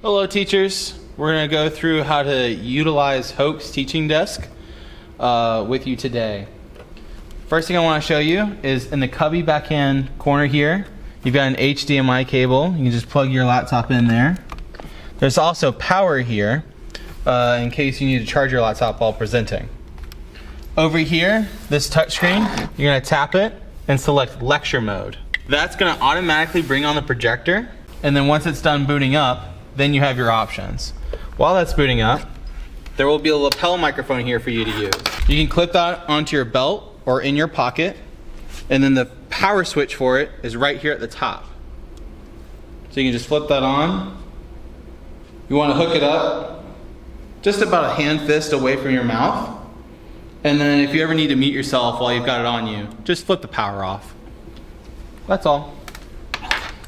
Hello teachers, we're going to go through how to utilize Hoke's teaching desk with you today. First thing I want to show you is in the cubby backhand corner here, you've got an HDMI cable. You can just plug your laptop in there. There's also power here in case you need to charge your laptop while presenting. Over here, this touchscreen, you're going to tap it and select lecture mode. That's going to automatically bring on the projector, and then once it's done booting up, then you have your options. While that's booting up, there will be a lapel microphone here for you to use. You can clip that onto your belt or in your pocket, and then the power switch for it is right here at the top. So you can just flip that on. You want to hook it up just about a hand fist away from your mouth. And then if you ever need to mute yourself while you've got it on you, just flip the power off. That's all.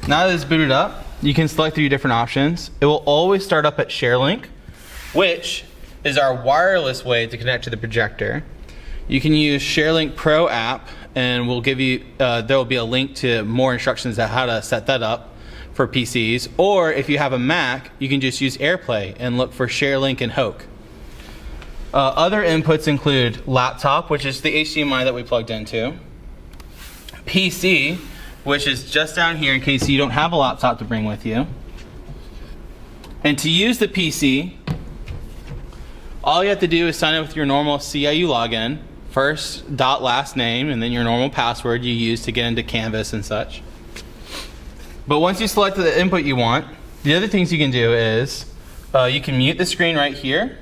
Now that it's booted up, you can select through your different options. It will always start up at ShareLink, which is our wireless way to connect to the projector. You can use ShareLink Pro app, and we'll give you, there will be a link to more instructions on how to set that up for PCs. Or if you have a Mac, you can just use AirPlay and look for ShareLink and Hoke. Other inputs include laptop, which is the HDMI that we plugged into, PC, which is just down here in case you don't have a laptop to bring with you. And to use the PC, all you have to do is sign up with your normal CIU login, first dot last name, and then your normal password you use to get into Canvas and such. But once you select the input you want, the other things you can do is you can mute the screen right here,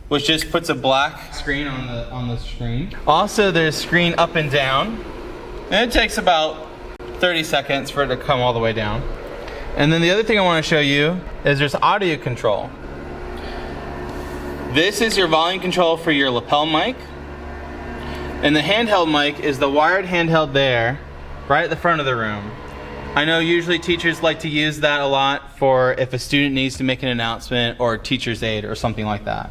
which just puts a black screen on the screen. Also, there's screen up and down, and it takes about 30 seconds for it to come all the way down. And then the other thing I want to show you is there's audio control. This is your volume control for your lapel mic, and the handheld mic is the wired handheld there, right at the front of the room. I know usually teachers like to use that a lot for if a student needs to make an announcement or a teacher's aid or something like that.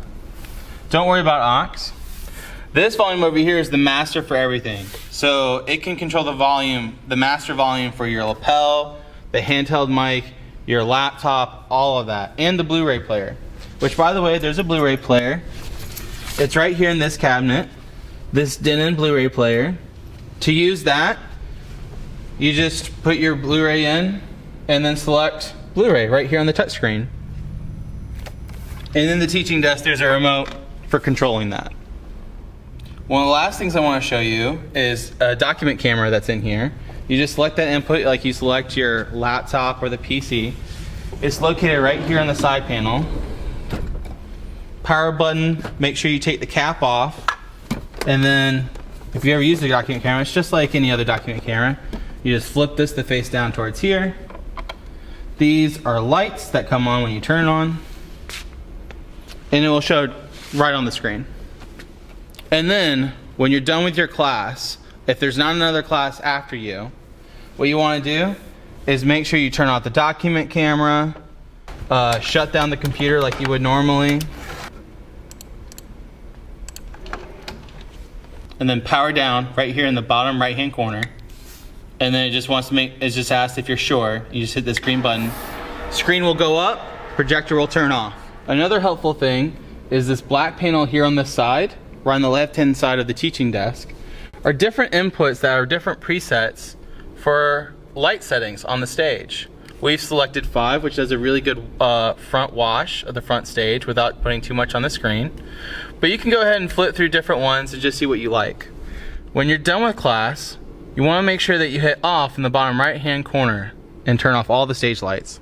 Don't worry about aux. This volume over here is the master for everything. So it can control the volume, the master volume for your lapel, the handheld mic, your laptop, all of that, and the Blu-Ray player. Which, by the way, there's a Blu-Ray player. It's right here in this cabinet, this Denon Blu-Ray player. To use that, you just put your Blu-ray in and then select Blu-ray right here on the touchscreen. And in the teaching desk, there's a remote for controlling that. One of the last things I want to show you is a document camera that's in here. You just select that input like you select your laptop or the PC. It's located right here on the side panel. Power button, make sure you take the cap off. And then if you ever use the document camera, it's just like any other document camera. You just flip this to face down towards here. These are lights that come on when you turn it on. And it will show right on the screen. And then, when you're done with your class, if there's not another class after you, what you want to do is make sure you turn off the document camera, shut down the computer like you would normally, and then power down right here in the bottom right hand corner. And then it just wants to it just asks if you're sure. You just hit this green button. Screen will go up, projector will turn off. Another helpful thing is this black panel here on this side, right on the left hand side of the teaching desk, are different inputs that are different presets for light settings on the stage. We've selected 5, which does a really good front wash of the front stage without putting too much on the screen. But you can go ahead and flip through different ones and just see what you like. When you're done with class, you want to make sure that you hit off in the bottom right hand corner and turn off all the stage lights.